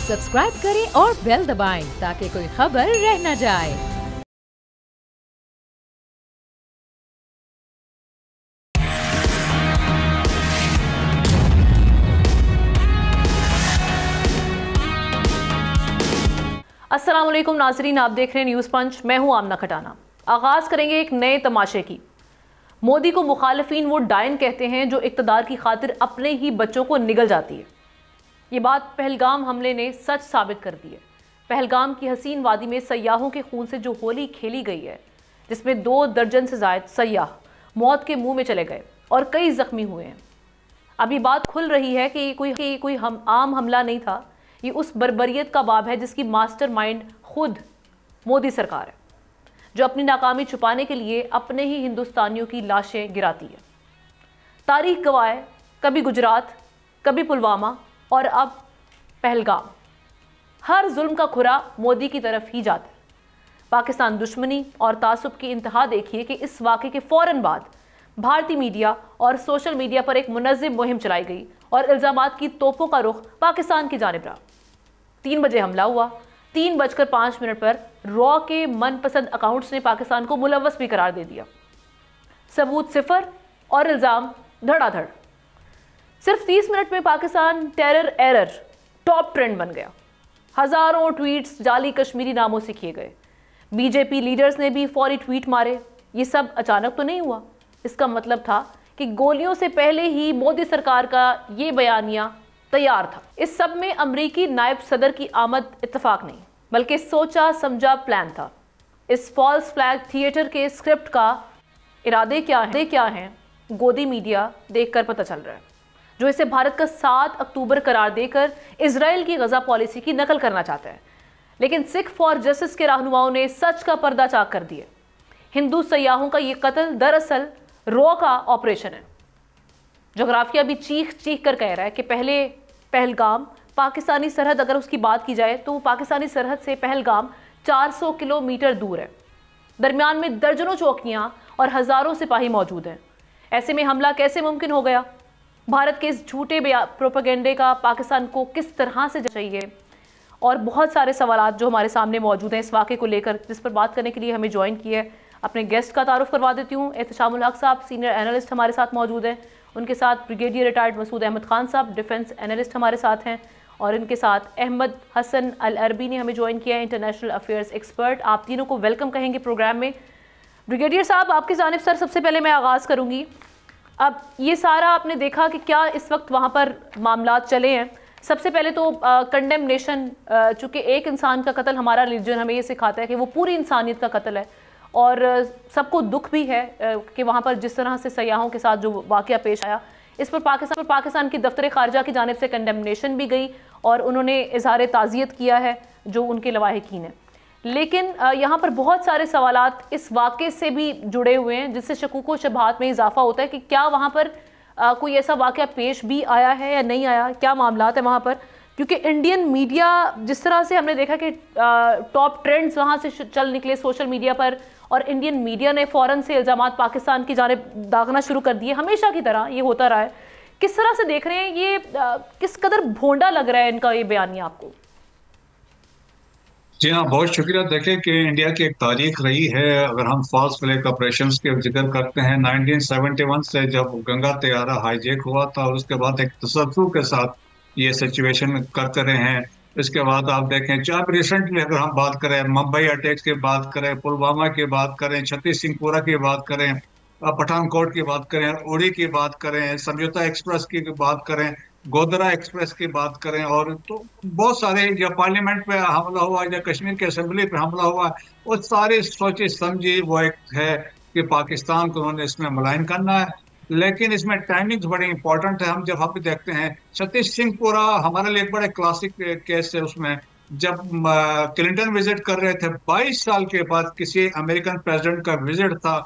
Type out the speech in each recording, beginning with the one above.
Subscribe करें और bell दबाएं ताकि कोई खबर रह न जाए। अस्सलाम वालेकुम नाज़रीन, आप देख रहे हैं न्यूज़ पंच। मैं हूं आमना खटाना। आगाज करेंगे एक नए तमाशे की। मोदी को मुखालिफिन वो डायन कहते हैं जो इक़्तिदार की खातिर अपने ही बच्चों को निगल जाती है। ये बात पहलगाम हमले ने सच साबित कर दी है। पहलगाम की हसीन वादी में सयाहों के खून से जो होली खेली गई है, जिसमें 2 दर्जन से ज़ायद सयाह मौत के मुंह में चले गए और कई जख्मी हुए हैं। अभी बात खुल रही है कि कोई आम हमला नहीं था, ये उस बर्बरियत का बाब है जिसकी मास्टरमाइंड खुद मोदी सरकार है, जो अपनी नाकामी छुपाने के लिए अपने ही हिंदुस्तानियों की लाशें गिराती है। तारीख गवाह है, कभी गुजरात, कभी पुलवामा और अब पहलगाम। हर जुल्म का खुरा मोदी की तरफ ही जाता है। पाकिस्तान दुश्मनी और तासुब की इंतहा देखिए कि इस वाक़े के फ़ौरन बाद भारतीय मीडिया और सोशल मीडिया पर एक मुनज़्ज़म मुहिम चलाई गई और इल्ज़ामात की तोपों का रुख पाकिस्तान की जानिब रहा। 3 बजे हमला हुआ। 3:05 पर रॉ के मनपसंद अकाउंट्स ने पाकिस्तान को मुलव्वस भी करार दे दिया। सबूत सिफर और इल्ज़ाम धड़ाधड़। सिर्फ 30 मिनट में Pakistan terror error top trend बन गया। हजारों ट्वीट्स जाली कश्मीरी नामों से किए गए। बीजेपी लीडर्स ने भी फौरी ट्वीट मारे। ये सब अचानक तो नहीं हुआ। इसका मतलब था कि गोलियों से पहले ही मोदी सरकार का ये बयानिया तैयार था। इस सब में अमरीकी नायब सदर की आमद इत्तेफाक नहीं, बल्कि सोचा समझा प्लान था। इस फॉल्स फ्लैग थिएटर के स्क्रिप्ट का इरादे क्या हैं, गोदी मीडिया देखकर पता चल रहा है, जो इसे भारत का 7 अक्टूबर करार देकर इजराइल की गजा पॉलिसी की नकल करना चाहता है। लेकिन सिख फॉर जस्टिस के रहनुमाओं ने सच का पर्दा चाक कर दिया। हिंदू सयाहों का ये कत्ल दरअसल रॉ का ऑपरेशन है। जोग्राफिया भी चीख चीख कर कह रहा है कि पहले पहलगाम पाकिस्तानी सरहद, अगर उसकी बात की जाए तो पाकिस्तानी सरहद से पहलगाम 400 किलोमीटर दूर है। दरमियान में दर्जनों चौकियां और हजारों सिपाही मौजूद हैं। ऐसे में हमला कैसे मुमकिन हो गया? भारत के इस झूठे प्रोपेगेंडे का पाकिस्तान को किस तरह से चाहिए, और बहुत सारे सवालात जो हमारे सामने मौजूद हैं इस वाक़े को लेकर, जिस पर बात करने के लिए हमें ज्वाइन किया है। अपने गेस्ट का तारुफ करवा देती हूँ। एहतशामुल हक साहब सीनियर एनालिस्ट हमारे साथ मौजूद हैं। उनके साथ ब्रिगेडियर रिटायर्ड मसूद अहमद खान साहब डिफेंस एनालिस्ट हमारे साथ हैं, और इनके साथ अहमद हसन अल अरबी ने हमें ज्वाइन किया है, इंटरनेशनल अफेयर्स एक्सपर्ट। आप तीनों को वेलकम कहेंगे प्रोग्राम में। ब्रिगेडियर साहब, आपकी जानिब सर सबसे पहले मैं आगाज़ करूँगी। अब ये सारा आपने देखा कि क्या इस वक्त वहाँ पर मामलात चले हैं। सबसे पहले तो कंडेमनेशन, चूँकि एक इंसान का कत्ल, हमारा रिलीजन हमें ये सिखाता है कि वो पूरी इंसानियत का कत्ल है, और सबको दुख भी है कि वहाँ पर जिस तरह से सयाहों के साथ जो वाक़या पेश आया, इस पर पाकिस्तान की दफ्तर ख़ारजा की जानिब से कंडेमनेशन भी गई और उन्होंने इज़हार ताज़ियत किया है जो उनके लवाहिकीन हैं। लेकिन यहाँ पर बहुत सारे सवालात इस वाक़े से भी जुड़े हुए हैं, जिससे शकूक व शुबहात में इजाफा होता है कि क्या वहाँ पर कोई ऐसा वाक़या पेश भी आया है या नहीं आया, क्या मामलात है वहाँ पर। क्योंकि इंडियन मीडिया, जिस तरह से हमने देखा कि टॉप ट्रेंड्स वहाँ से चल निकले सोशल मीडिया पर, और इंडियन मीडिया ने फ़ौरन से इल्ज़ामात पाकिस्तान की जानिब दागना शुरू कर दिए। हमेशा की तरह ये होता रहा है। किस तरह से देख रहे हैं ये, किस कदर भोंडा लग रहा है इनका ये बयानिया आपको? जी हाँ, बहुत शुक्रिया। देखें कि इंडिया की एक तारीख रही है। अगर हम फॉल्स फ्लैग ऑपरेशंस के जिक्र करते हैं, 1971 से जब गंगा तैयारा हाईजैक हुआ था, और उसके बाद एक तसव्वुर के साथ ये सिचुएशन करते रहे हैं। इसके बाद आप देखें, चाहे रिसेंटली अगर हम बात करें, मुंबई अटैक्स की बात करें, पुलवामा की बात करें, छत्तीस सिंहपुरा की बात करें, पठानकोट की बात करें, उड़ी की बात करें, समझौता एक्सप्रेस की बात करें, गोधरा एक्सप्रेस की बात करें, और तो बहुत सारे, या पार्लियामेंट पे हमला हुआ या कश्मीर की असेंबली पे हमला हुआ, वो सारे सोचे समझे वो एक है कि पाकिस्तान को उन्होंने इसमें मुलायम करना है। लेकिन इसमें टाइमिंग बड़ी इंपॉर्टेंट है। हम जब हम देखते हैं, सतीश सिंहपुरा हमारे लिए एक बड़े क्लासिक केस है। उसमें जब क्लिंटन विजिट कर रहे थे, 22 साल के बाद किसी अमेरिकन प्रेसिडेंट का विजिट था,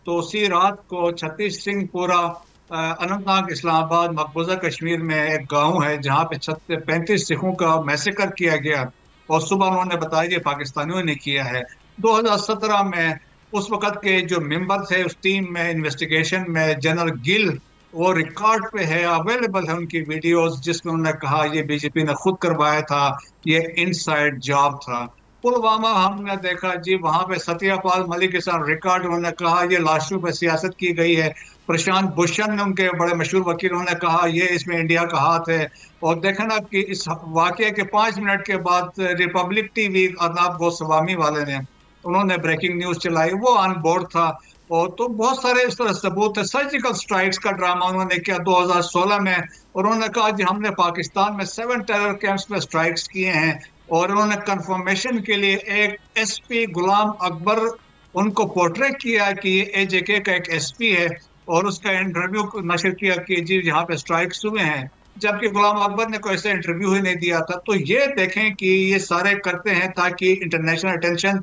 तो उसी रात को सतीश सिंहपुरा अनंतनाग, इस्लामाबाद, मकबूजा कश्मीर में एक गांव है जहां पे 35 सिखों का मैसेकर किया गया, और सुबह उन्होंने बताया कि पाकिस्तानियों ने किया है। 2017 में उस वक्त के जो मेंबर थे उस टीम में, इन्वेस्टिगेशन में, जनरल गिल वो रिकॉर्ड पे है, अवेलेबल है उनकी वीडियोस, जिसमें उन्होंने कहा ये बीजेपी ने खुद करवाया था, ये इनसाइड जॉब था। पुलवामा हमने देखा जी, वहां पे सत्यपाल मलिक के साथ रिकॉर्ड, उन्होंने कहा ये लाशों पे सियासत की गई है। प्रशांत भूषण ने, उनके बड़े मशहूर वकील, उन्होंने कहा ये इसमें इंडिया का हाथ है। और देखा ना कि इस वाकये के 5 मिनट के बाद रिपब्लिक टीवी अर्नब गोस्वामी वाले ने, उन्होंने ब्रेकिंग न्यूज चलाई, वो ऑन बोर्ड था। और तो बहुत सारे इस तरह सबूत है। सर्जिकल स्ट्राइक्स का ड्रामा उन्होंने किया 2016 में, और उन्होंने कहा जी हमने पाकिस्तान में 7 टेरर कैंप्स में स्ट्राइक्स किए हैं। और उन्होंने कंफर्मेशन के लिए एक एसपी गुलाम अकबर उनको पोर्ट्रे किया कि ये एजेके का एक एसपी है, और उसका इंटरव्यू नशर किया कि जी यहाँ पे स्ट्राइक्स हुए हैं, जबकि गुलाम अकबर ने कोई ऐसा इंटरव्यू ही नहीं दिया था। तो ये देखें कि ये सारे करते हैं ताकि इंटरनेशनल अटेंशन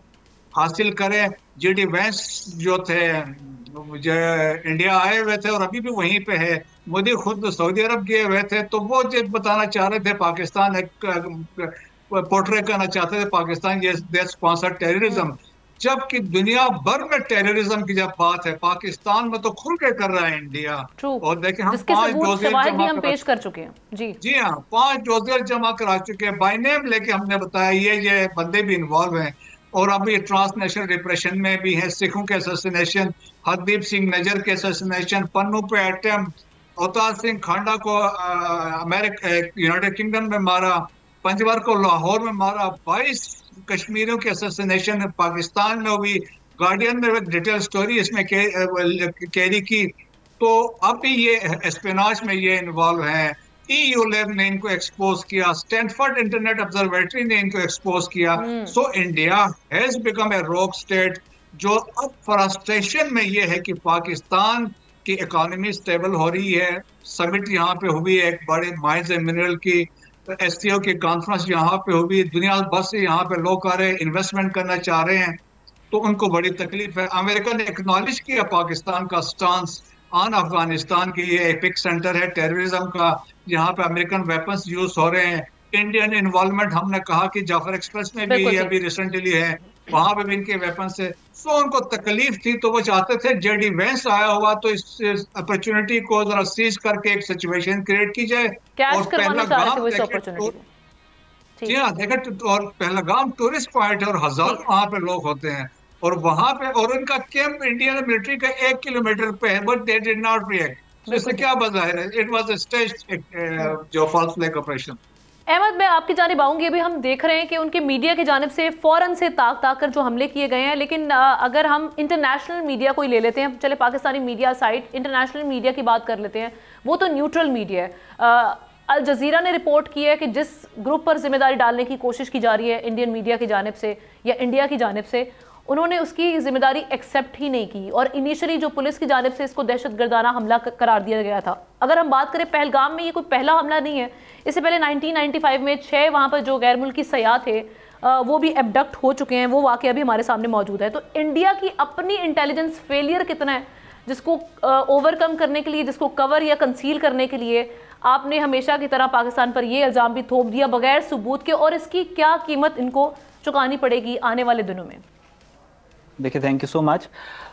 हासिल करें। जीडी वैंस जो थे, जो इंडिया आए हुए थे और अभी भी वहीं पे है, मोदी खुद सऊदी अरब गए हुए थे, तो वो जो बताना चाह रहे थे पाकिस्तान एक पोर्ट्रे करना चाहते थे पाकिस्तान ये देश स्पॉन्सर टेररिज्म, जबकि दुनिया भर में टेररिज्म की जब बात है, पाकिस्तान में तो खुल के कर रहा है इंडिया। और देखें हम 5 डोजेज भी हम पेश कर चुके हैं जी हाँ, 5 डोजेज जमा करा चुके हैं, बाय नेम लेके हमने बताया ये बंदे भी इन्वॉल्व हैं। और अब ये ट्रांसनेशनल रिप्रेशन में भी है, सिखों के असैसिनेशन, हरदीप सिंह नजर के असैसिनेशन, पन्नू पे अटेम्प्ट, अवतार सिंह खांडा को अमेरिका यूनाइटेड किंगडम में मारा, पंजवार को लाहौर में मारा, 22 कश्मीरियों के असैसिनेशन पाकिस्तान में हुई। गार्डियन में एक डिटेल स्टोरी इसमें कैरी की। तो अब भी ये एस्पेनाज में ये इन्वॉल्व हैं। EU लैब ने इनको एक्सपोज किया, स्टैनफोर्ड इंटरनेट ऑब्जर्वेटरी ने इनको एक्सपोज किया। So India has become a रोक स्टेट। जो अब फ्रस्ट्रेशन में ये है कि पाकिस्तान की इकोनॉमी स्टेबल हो रही है, समिट यहाँ पे हुई है, एक बड़े माइंस एंड मिनरल की SCO की कॉन्फ्रेंस यहाँ पे हुई, दुनिया भर से यहाँ पे लोग आ रहे हैं, इन्वेस्टमेंट करना चाह रहे हैं, तो उनको बड़ी तकलीफ है। अमेरिका ने एक्नॉलेज किया पाकिस्तान का स्टांस ऑन अफगानिस्तान की, ये एपिक सेंटर है टेररिज्म का, यहाँ पे अमेरिकन वेपन्स यूज हो रहे हैं। इंडियन इन्वॉल्वमेंट हमने कहा कि जाफर एक्सप्रेस में भी अभी रिसेंटली है, वहां पे भी इनके वेपन्स है। सो उनको तकलीफ थी, तो वो चाहते थे जेडी वेंस आया हुआ तो इस अपॉर्चुनिटी को जरा सीज करके एक सिचुएशन क्रिएट की जाए और पहलगाम जी हाँ देखे, और पहलगाम टूरिस्ट पॉइंट है और हजारों वहां पे लोग होते हैं, और वहां पे और इनका कैंप इंडियन मिलिट्री का 1 किलोमीटर पे है, but they did not react. तो इससे क्या बजाय है, इट वाज अ स्टेज जो फॉल्स फ्लैग ऑपरेशन। अहमद, मैं आपकी जानिब आऊंगी। अभी हम देख रहे हैं कि उनके मीडिया की जानिब से फौरन से ताक कर जो हमले किए गए हैं, लेकिन अगर हम इंटरनेशनल मीडिया को ही ले लेते हैं, चले Pakistani media side, international media की बात कर लेते हैं, वो तो न्यूट्रल मीडिया है। अल जजीरा ने रिपोर्ट की है कि जिस ग्रुप पर जिम्मेदारी डालने की कोशिश की जा रही है इंडियन मीडिया की जानिब से या इंडिया की जानिब से, उन्होंने उसकी जिम्मेदारी एक्सेप्ट ही नहीं की, और इनिशियली जो पुलिस की जानिब से इसको दहशतगर्दाना हमला करार दिया गया था। अगर हम बात करें पहलगाम में, ये कोई पहला हमला नहीं है। इससे पहले 1995 में 6 वहाँ पर जो गैर मुल्की सयाह थे वो भी एबडक्ट हो चुके हैं, वो वाकया भी हमारे सामने मौजूद है। तो इंडिया की अपनी इंटेलिजेंस फेलियर कितना है, जिसको ओवरकम करने के लिए, जिसको कवर या कंसील करने के लिए आपने हमेशा की तरह पाकिस्तान पर ये इल्ज़ाम भी थोप दिया बगैर सबूत के, और इसकी क्या कीमत इनको चुकानी पड़ेगी आने वाले दिनों में? देखिए, थैंक यू सो मच।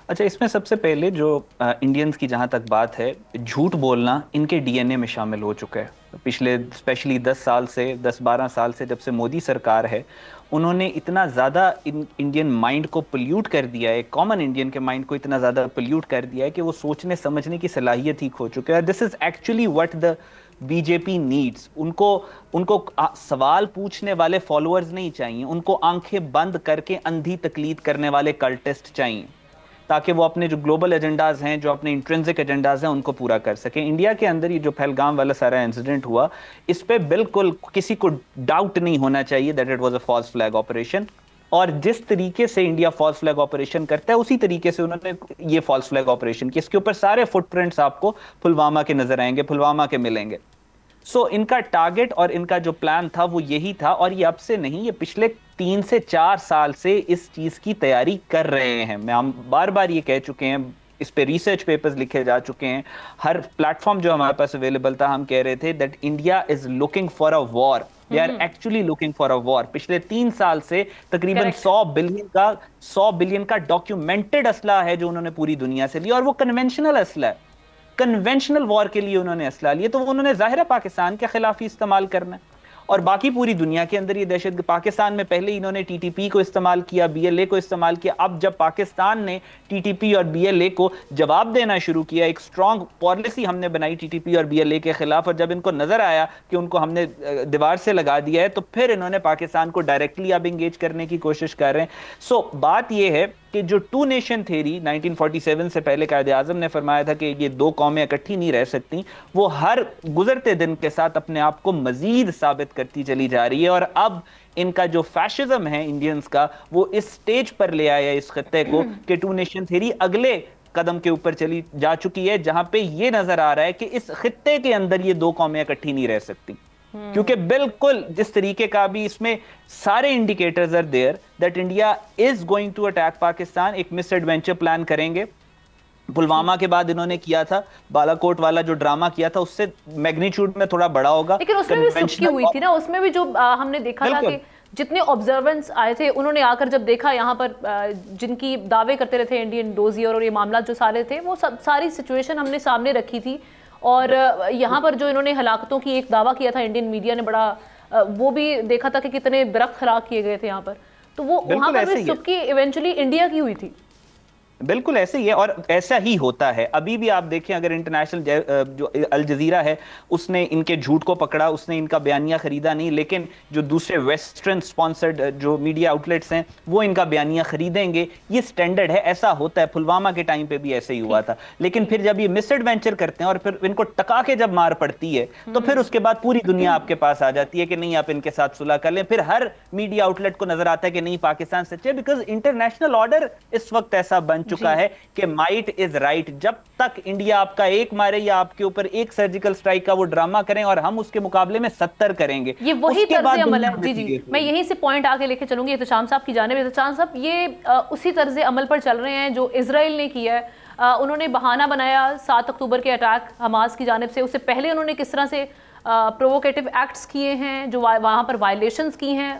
अच्छा, इसमें सबसे पहले जो इंडियंस की जहाँ तक बात है, झूठ बोलना इनके DNA में शामिल हो चुका है। पिछले स्पेशली 10-12 साल से जब से मोदी सरकार है, उन्होंने इतना ज़्यादा इंडियन माइंड को पोल्यूट कर दिया है, कॉमन इंडियन के माइंड को इतना ज़्यादा पोल्यूट कर दिया है कि वो सोचने समझने की सलाहियत ही खो चुका है। This is actually what the BJP needs. उनको सवाल पूछने वाले फॉलोअर्स नहीं चाहिए, उनको आंखें बंद करके अंधी तकलीद करने वाले कल्टिस्ट चाहिए, ताकि वो अपने जो ग्लोबल एजेंडाज हैं, जो अपने इंट्रिंसिक एजेंडाज हैं, उनको पूरा कर सकें। इंडिया के अंदर ये जो पहलगाम वाला सारा इंसिडेंट हुआ, इस पे बिल्कुल किसी को डाउट नहीं होना चाहिए that it was a false flag operation. और जिस तरीके से इंडिया फॉल्स फ्लैग ऑपरेशन करता है, उसी तरीके से उन्होंने ये फॉल्स फ्लैग ऑपरेशन किया। इसके ऊपर सारे फुटप्रिंट्स आपको पुलवामा के नजर आएंगे, पुलवामा के मिलेंगे। सो इनका टारगेट और इनका जो प्लान था वो यही था, और ये अब से नहीं, ये पिछले 3 से 4 साल से इस चीज की तैयारी कर रहे हैं। हम बार बार ये कह चुके हैं, इस पे रिसर्च पेपर्स लिखे जा चुके हैं, हर प्लेटफॉर्म जो हमारे पास अवेलेबल था हम कह रहे थे that India is looking for a war, they are actually looking for a war. पिछले 3 साल से तकरीबन 100 बिलियन का डॉक्यूमेंटेड असला है जो उन्होंने पूरी दुनिया से लिया, और वो कन्वेंशनल असला है। कन्वेंशनल वॉर के लिए उन्होंने असला लिए, तो उन्होंने जाहिर है पाकिस्तान के खिलाफ ही इस्तेमाल करना है। और बाकी पूरी दुनिया के अंदर ये दहशत, पाकिस्तान में पहले इन्होंने टीटीपी को इस्तेमाल किया, बीएलए को इस्तेमाल किया। अब जब पाकिस्तान ने टीटीपी और बीएलए को जवाब देना शुरू किया, एक स्ट्रॉन्ग पॉलिसी हमने बनाई टीटीपी और बीएलए के खिलाफ, और जब इनको नजर आया कि उनको हमने दीवार से लगा दिया है, तो फिर इन्होंने पाकिस्तान को डायरेक्टली अब इंगेज करने की कोशिश कर रहे हैं। सो बात यह है कि जो टू नेशन थ्योरी 1947 से पहले कायदे-आज़म ने फरमाया था कि ये दो कौमें इकट्ठी नहीं रह सकती, वो हर गुजरते दिन के साथ अपने आप को मजीद साबित करती चली जा रही है। और अब इनका जो फैशिज्म है इंडियंस का, वो इस स्टेज पर ले आया इस खत्ते को कि टू नेशन थ्योरी अगले कदम के ऊपर चली जा चुकी है, जहां पे ये नजर आ रहा है कि इस खत्ते के अंदर ये दो कौमें इकट्ठी नहीं रह सकती। क्योंकि बिल्कुल जिस तरीके का भी इसमें सारे indicators are there that India is going to attack Pakistan, एक मिस एडवेंचर प्लान करेंगे। पुलवामा के बाद इन्होंने किया था, बालाकोट वाला जो ड्रामा किया था, उससे मैग्नीट्यूड में थोड़ा बड़ा होगा, लेकिन उसमें भी सुस्ती हुई थी ना। उसमें भी जो हमने देखा था कि जितने ऑब्जर्वेंस आए थे, उन्होंने आकर जब देखा यहाँ पर जिनकी दावे करते रहे थे इंडियन डोजियर और ये मामला जो सारे थे, वो सब सारी सिचुएशन हमने सामने रखी थी। और यहाँ पर जो इन्होंने हलाकतों की एक दावा किया था, इंडियन मीडिया ने बड़ा वो भी देखा था कि कितने दरख्त खराब किए गए थे यहाँ पर, तो वो वहाँ पर भी सुबकी इवेंचुअली इंडिया की हुई थी। बिल्कुल ऐसे ही है और ऐसा ही होता है। अभी भी आप देखें, अगर इंटरनेशनल जो अल जजीरा है उसने इनके झूठ को पकड़ा, उसने इनका बयानिया खरीदा नहीं, लेकिन जो दूसरे वेस्टर्न स्पॉन्सर्ड जो मीडिया आउटलेट्स हैं वो इनका बयानिया खरीदेंगे। ये स्टैंडर्ड है, ऐसा होता है। पुलवामा के टाइम पे भी ऐसे ही हुआ था। लेकिन फिर जब ये मिस एडवेंचर करते हैं और फिर इनको टका के जब मार पड़ती है, तो फिर उसके बाद पूरी दुनिया आपके पास आ जाती है कि नहीं आप इनके साथ सुलह कर लें। फिर हर मीडिया आउटलेट को नजर आता है कि नहीं पाकिस्तान सच्चे है, बिकॉज इंटरनेशनल ऑर्डर इस वक्त ऐसा बन चुका है कि माइट इज राइट। जब तक इंडिया आपका एक मारे या आपके ऊपर एक सर्जिकल स्ट्राइक का वो ड्रामा करें और हम उसके मुकाबले में 70 करेंगे, ये वही तर्ज अमल है। जी जी, मैं यहीं से पॉइंट आगे लेके चलूंगी एहतशाम साहब की जानिब। एहतशाम साहब, ये उसी तर्ज अमल पर चल रहे हैं जो इजराइल ने किया है। उन्होंने बहाना बनाया 7 अक्टूबर के अटैक हमास की जानिब से, उससे पहले उन्होंने किस तरह से प्रोवोकेटिव एक्ट्स किए हैं, जो वहाँ पर वायलेशंस की हैं,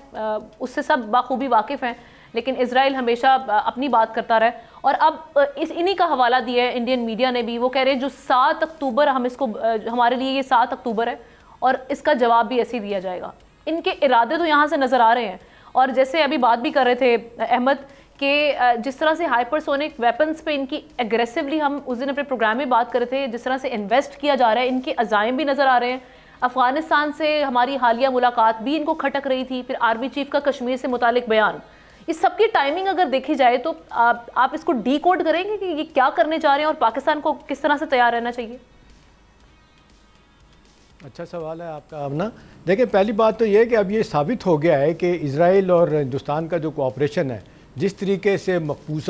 उससे सब बाखूबी वाकिफ़ हैं। लेकिन इजराइल हमेशा अपनी बात करता रहा। और अब इन्हीं का हवाला दिया है इंडियन मीडिया ने भी। वो कह रहे हैं जो 7 अक्टूबर हम इसको, हमारे लिए ये 7 अक्टूबर है और इसका जवाब भी ऐसे ही दिया जाएगा। इनके इरादे तो यहाँ से नज़र आ रहे हैं। और जैसे अभी बात भी कर रहे थे अहमद कि जिस तरह से हाइपरसोनिक वेपन्स पे इनकी एग्रेसिवली, हम उस दिन अपने प्रोग्राम में बात कर रहे थे, जिस तरह से इन्वेस्ट किया जा रहा है, इनके अज़ाइम भी नज़र आ रहे हैं। अफगानिस्तान से हमारी हालिया मुलाकात भी इनको खटक रही थी, फिर आर्मी चीफ का कश्मीर से मुतालिक बयान। इस सबकी टाइमिंग अगर देखी जाए तो आप इसको डी कोड करेंगे कि ये क्या करने जा रहे हैं और पाकिस्तान को किस तरह से तैयार रहना चाहिए? अच्छा सवाल है आपका। अब ना देखिए, पहली बात तो ये है कि अब ये साबित हो गया है कि इजराइल और हिंदुस्तान का जो कोऑपरेशन है, जिस तरीके से मकबूजा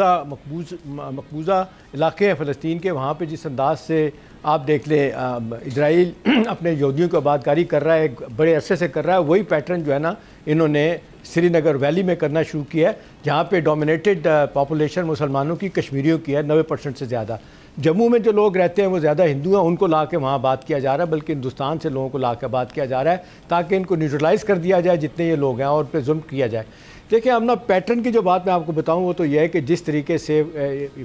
इलाके हैं फ़लस्तीन के, वहाँ पे जिस अंदाज से आप देख लें इजराइल अपने यहूदियों को आबादकारी कर रहा है, बड़े अरसे से कर रहा है, वही पैटर्न जो है ना इन्होंने श्रीनगर वैली में करना शुरू किया है, जहाँ पे डोमिनेटेड पॉपुलेशन मुसलमानों की कश्मीरियों की है, 90% से ज़्यादा। जम्मू में जो लोग रहते हैं वो ज़्यादा हिंदू हैं, उनको ला के वहाँ बात किया जा रहा है, बल्कि हिंदुस्तान से लोगों को ला के बात किया जा रहा है ताकि इनको न्यूट्रलाइज़ कर दिया जाए जितने ये लोग हैं और पे जुल्म किया जाए। देखिए, अब ना पैटर्न की जो बात मैं आपको बताऊं वो तो यह है कि जिस तरीके से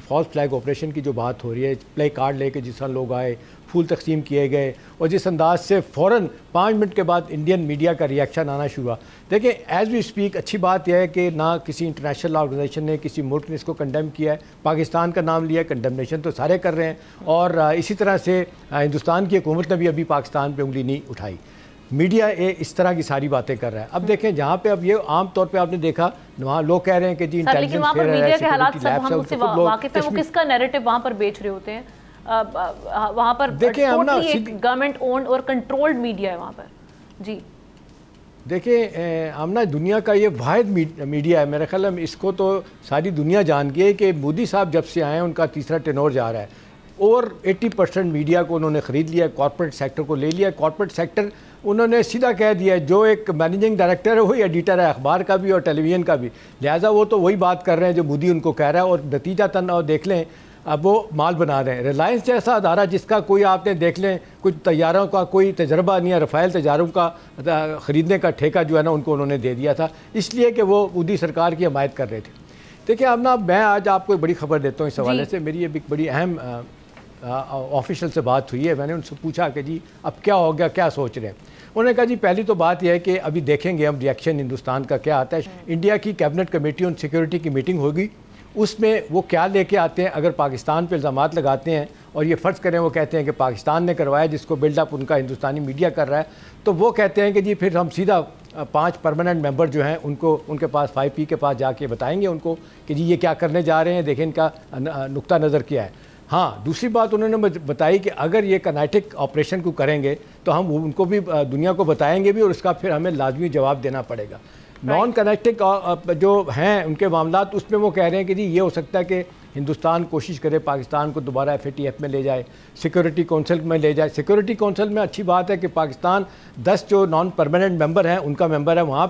फॉल्स फ्लैग ऑपरेशन की जो बात हो रही है, प्ले कार्ड लेके जिस तरह लोग आए, फूल तकसीम किए गए और जिस अंदाज से फ़ौरन 5 मिनट के बाद इंडियन मीडिया का रिएक्शन आना शुरू हुआ। देखिए, एज़ वी स्पीक अच्छी बात यह है कि ना किसी इंटरनेशनल ऑर्गेनाइजेशन ने, किसी मुल्क ने इसको कंडेम किया है। पाकिस्तान का नाम लिया, कंडेमनेशन तो सारे कर रहे हैं और इसी तरह से हिंदुस्तान की हुकूमत ने भी अभी पाकिस्तान पर उंगली नहीं उठाई। मीडिया इस तरह की सारी बातें कर रहा है। अब देखें, जहाँ पे अब ये आम तौर पे आपने देखा, वहाँ लोग कह रहे हैं कि जी इंटेलिजेंस फेयर है, मीडिया के हालात सब हम उससे वाकिफ हैं, वो किसका नैरेटिव वहाँ पर बेच रहे होते हैं। वहाँ पर देखिए गवर्नमेंट ओन्ड और कंट्रोल्ड मीडिया है वहाँ पर। जी देखिए, आमना दुनिया का ये वाहिद मीडिया है, मेरे ख्याल में इसको तो सारी दुनिया जान गई है कि मोदी साहब जब से आए हैं उनका तीसरा टेनोर जा रहा है और 80% मीडिया को उन्होंने ख़रीद लिया, कॉर्पोरेट सेक्टर को ले लिया। कॉर्पोरेट सेक्टर उन्होंने सीधा कह दिया, जो एक मैनेजिंग डायरेक्टर है वही एडिटर है अखबार का भी और टेलीविज़न का भी, लिहाजा वो तो वही बात कर रहे हैं जो मोदी उनको कह रहा है और नतीजातन और देख लें अब वो माल बना रहे हैं। रिलायंस जैसा अदारा जिसका कोई आपने देख लें कुछ तैयारों का कोई तजर्बा नहीं है, रफ़ाइल तैयारों का ख़रीदने का ठेका जो है ना उनको उन्होंने दे दिया था, इसलिए कि वो मोदी सरकार की हमायत कर रहे थे। देखिए, अब ना मैं आज आपको एक बड़ी खबर देता हूँ इस हवाले से। मेरी ये बड़ी अहम ऑफिशियल से बात हुई है, मैंने उनसे पूछा कि जी अब क्या हो गया, क्या सोच रहे हैं। उन्होंने कहा जी पहली तो बात यह है कि अभी देखेंगे हम रिएक्शन हिंदुस्तान का क्या आता है। इंडिया की कैबिनेट कमेटी ऑन सिक्योरिटी की मीटिंग होगी, उसमें वो क्या लेके आते हैं। अगर पाकिस्तान पे इल्ज़ामात लगाते हैं और ये फ़र्ज़ करें वो कहते हैं कि पाकिस्तान ने करवाया, जिसको बिल्डअप उनका हिंदुस्तानी मीडिया कर रहा है, तो वो कहते हैं कि जी फिर हम सीधा 5 परमानेंट मेंबर जो हैं उनको उनके पास 5P के पास जाके बताएंगे उनको कि जी ये क्या करने जा रहे हैं, देखें इनका नुक्ता नज़र क्या है। हाँ, दूसरी बात उन्होंने बताई कि अगर ये काइनेटिक ऑपरेशन को करेंगे तो हम उनको भी दुनिया को बताएंगे भी, और उसका फिर हमें लाजमी जवाब देना पड़ेगा। नॉन कनेक्टिक जो हैं उनके मामलात, उसमें वो कह रहे हैं कि जी ये हो सकता है कि हिंदुस्तान कोशिश करे पाकिस्तान को दोबारा FATF में ले जाए, सिक्योरिटी काउंसिल में ले जाए। सिक्योरिटी काउंसिल में अच्छी बात है कि पाकिस्तान 10 जो नॉन परमानेंट मेंबर हैं उनका मेंबर है, वहाँ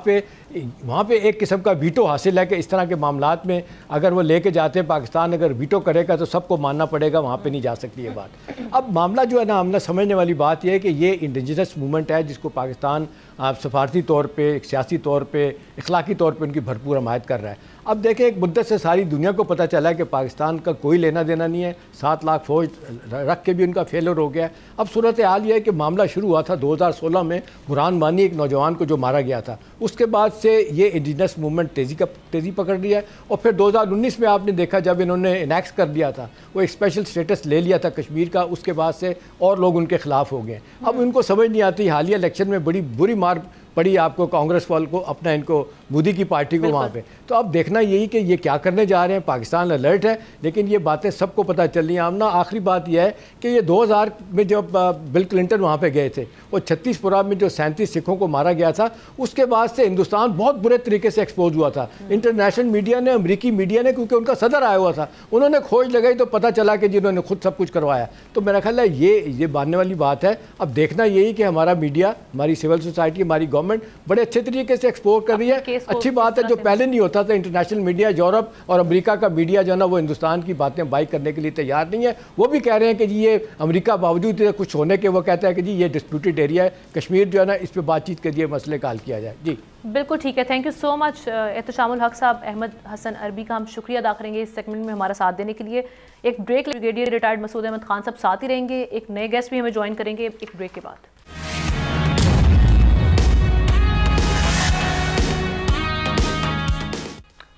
पे एक किस्म का वीटो हासिल है कि इस तरह के मामलात में अगर वो लेके जाते हैं, पाकिस्तान अगर वीटो करेगा तो सबको मानना पड़ेगा, वहाँ पे नहीं जा सकती ये बात। अब मामला जो है ना, हमने समझने वाली बात यह है कि ये इंडिजिनस मूवमेंट है जिसको पाकिस्तान सफारती तौर पर, सियासी तौर पर, इखलाकी तौर पर उनकी भरपूर हमायत कर रहा है। अब देखें, एक मुद्दत से सारी दुनिया को पता चला है कि पाकिस्तान का कोई लेना देना नहीं है, 7 लाख फौज रख के भी उनका फेलर हो गया। अब सूरत हाल ये है कि मामला शुरू हुआ था 2016 में, बुरहान वानी एक नौजवान को जो मारा गया था, उसके बाद से ये इंडिजिनस मूवमेंट तेज़ी पकड़ लिया है। और फिर 2019 में आपने देखा जब इन्होंने इनैक्ट कर दिया था, वो एक स्पेशल स्टेटस ले लिया था कश्मीर का, उसके बाद से और लोग उनके खिलाफ हो गए। अब उनको समझ नहीं आती, हालिया इलेक्शन में बड़ी बुरी मार पड़ी आपको, कांग्रेस वाल को, अपना इनको मोदी की पार्टी को वहाँ पे। तो अब देखना यही कि ये क्या करने जा रहे हैं। पाकिस्तान अलर्ट है, लेकिन ये बातें सबको पता चल रही हैं। आमना आखिरी बात यह है कि ये 2000 में जब बिल क्लिंटन वहाँ पे गए थे, वो 36पुरा में जो 37 सिखों को मारा गया था, उसके बाद से हिंदुस्तान बहुत बुरे तरीके से एक्सपोज हुआ था। इंटरनेशनल मीडिया ने, अमरीकी मीडिया ने, क्योंकि उनका सदर आया हुआ था, उन्होंने खोज लगाई तो पता चला कि जिन्होंने खुद सब कुछ करवाया। तो मेरा ख्याल है ये मानने वाली बात है। अब देखना यही कि हमारा मीडिया, हमारी सिविल सोसाइटी, हमारी गवर्नमेंट बड़े अच्छे तरीके से एक्सपोज कर रही है। अच्छी बात है, जो पहले नहीं होता था। इंटरनेशनल मीडिया, यूरोप और अमेरिका का मीडिया जो है ना, वो हिंदुस्तान की बातें बाइक करने के लिए तैयार नहीं है। वो भी कह रहे हैं कि जी ये अमेरिका बावजूद कुछ होने के, वो कहता है कि जी ये डिस्प्यूटेड एरिया है, कश्मीर जो है ना, इस पर बातचीत के लिए मसले का हल किया जाए। जी बिल्कुल ठीक है, थैंक यू सो मच एहतशामुल हक साहब। अहमद हसन अरबी का हम शुक्रिया अदा करेंगे इस सेगमेंट में हमारा साथ देने के लिए। एक break, brigadier retired Masood Ahmed Khan sahab साथ ही रहेंगे, एक नए गेस्ट भी हमें ज्वाइन करेंगे एक ब्रेक के बाद।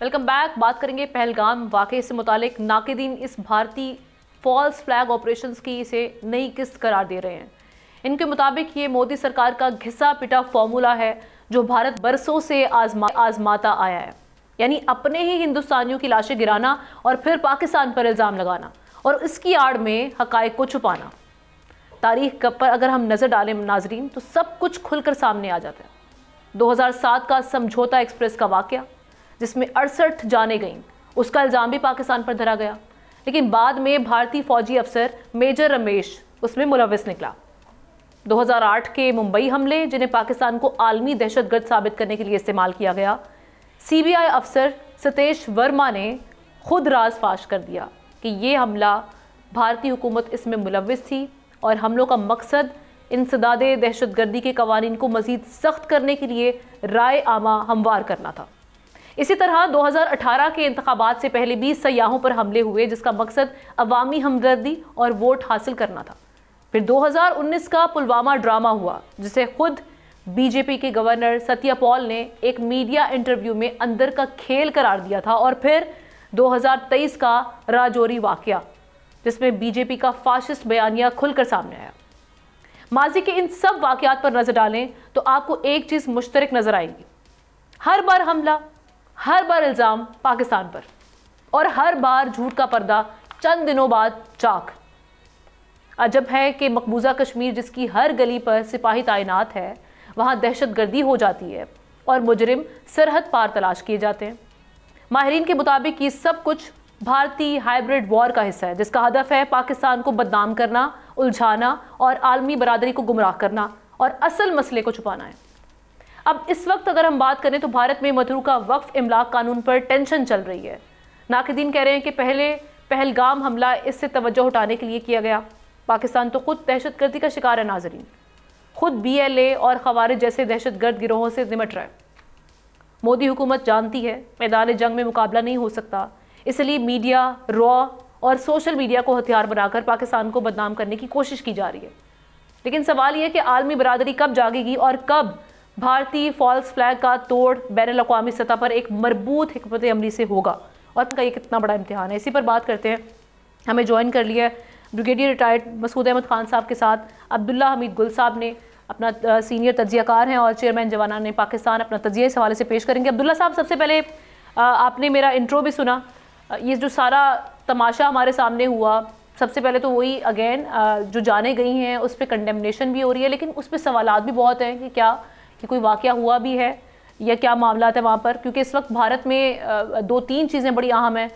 Welcome back. बात करेंगे पहलगाम वाक़े से मुतालिक। नाक़िदीन इस भारतीय फॉल्स फ्लैग ऑपरेशंस की इसे नई किस्त करार दे रहे हैं। इनके मुताबिक ये मोदी सरकार का घिसा पिटा फॉर्मूला है जो भारत बरसों से आजमाता आया है, यानी अपने ही हिंदुस्तानियों की लाशें गिराना और फिर पाकिस्तान पर इल्ज़ाम लगाना और इसकी आड़ में हक़ाइक़ को छुपाना। तारीख पर अगर हम नज़र डालें नाजरीन, तो सब कुछ खुलकर सामने आ जाता है। 2007 का समझौता एक्सप्रेस का वाक़या, जिसमें 68 जाने गईं, उसका इल्ज़ाम भी पाकिस्तान पर धरा गया, लेकिन बाद में भारतीय फौजी अफसर मेजर रमेश उसमें मुलविस निकला। 2008 के मुंबई हमले, जिन्हें पाकिस्तान को आलमी दहशतगर्द साबित करने के लिए इस्तेमाल किया गया, CBI अफसर सतेश वर्मा ने खुद राज फाश कर दिया कि ये हमला भारतीय हुकूमत इसमें मुलविस थी और हमलों का मकसद इंसदादे दहशतगर्दी के कवानीन को मज़ीद सख्त करने के लिए राय आमा हमवार करना था। इसी तरह 2018 के इंतखाबात से पहले भी सयाहों पर हमले हुए, जिसका मकसद अवामी हमदर्दी और वोट हासिल करना था। फिर 2019 का पुलवामा ड्रामा हुआ, जिसे खुद बीजेपी के गवर्नर सत्या पॉल ने एक मीडिया इंटरव्यू में अंदर का खेल करार दिया था। और फिर 2023 का राजौरी वाकया, जिसमें बीजेपी का फाशिस्ट बयानिया खुलकर सामने आया। माजी के इन सब वाकयात पर नजर डालें तो आपको एक चीज मुश्तरक नजर आएगी। हर बार हमला, हर बार इल्ज़ाम पाकिस्तान पर, और हर बार झूठ का पर्दा चंद दिनों बाद चाक। अजब है कि मकबूजा कश्मीर, जिसकी हर गली पर सिपाही तैनात है, वहाँ दहशतगर्दी हो जाती है और मुजरिम सरहद पार तलाश किए जाते हैं। माहिरीन के मुताबिक ये सब कुछ भारतीय हाइब्रिड वॉर का हिस्सा है, जिसका हदफ है पाकिस्तान को बदनाम करना, उलझाना और आलमी बरादरी को गुमराह करना और असल मसले को छुपाना है। अब इस वक्त अगर हम बात करें तो भारत में मतरूका वक्फ इमलाक कानून पर टेंशन चल रही है। नाक़िदीन कह रहे हैं कि पहले पहलगाम हमला इससे तवज्जो हटाने के लिए किया गया। पाकिस्तान तो खुद दहशतगर्दी का शिकार है नाजरीन, खुद BLA और खवारिज जैसे दहशतगर्द गिरोहों से निमट रहा है। मोदी हुकूमत जानती है मैदान जंग में मुकाबला नहीं हो सकता, इसलिए मीडिया रॉ और सोशल मीडिया को हथियार बनाकर पाकिस्तान को बदनाम करने की कोशिश की जा रही है। लेकिन सवाल यह है कि आलमी बरादरी कब जागेगी और कब भारतीय फॉल्स फ्लैग का तोड़ बैनुल अक़वामी सतह पर एक मरबूत हिकमत अमली से होगा, और का ये कितना बड़ा इम्तिहान है। इसी पर बात करते हैं। हमें ज्वाइन कर लिया है ब्रिगेडियर रिटायर्ड मसूद अहमद खान साहब के साथ अब्दुल्ला हमीद गुल साहब ने, अपना सीनियर तज्जियाकार हैं और चेयरमैन जवानान पाकिस्तान, अपना तज्जिया इस हवाले से पेश करेंगे। अब्दुल्ला साहब, सबसे पहले आपने मेरा इंट्रो भी सुना, ये जो सारा तमाशा हमारे सामने हुआ, सबसे पहले तो वही अगेन जो जाने गई हैं उस पर कंडेमनेशन भी हो रही है, लेकिन उस पर सवालात भी बहुत हैं कि क्या कि कोई वाक़या हुआ भी है या क्या मामला है वहाँ पर, क्योंकि इस वक्त भारत में दो तीन चीज़ें बड़ी अहम हैं।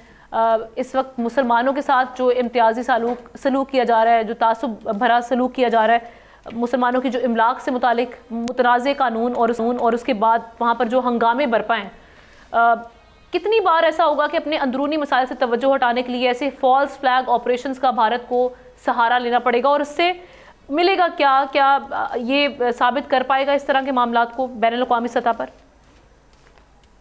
इस वक्त मुसलमानों के साथ जो इम्तियाजी सलूक किया जा रहा है, जो तासुब भरा सलूक किया जा रहा है, मुसलमानों की जो इमलाक से मुतालिक मुतनाज़ कानून और उसके बाद वहाँ पर जो हंगामे बरपाएँ, कितनी बार ऐसा होगा कि अपने अंदरूनी मसाइल से तवज्जो हटाने के लिए ऐसे फॉल्स फ्लैग ऑपरेशंस का भारत को सहारा लेना पड़ेगा, और इससे मिलेगा क्या? क्या ये साबित कर पाएगा इस तरह के मामलात को बैनुल अक़वामी सतह पर?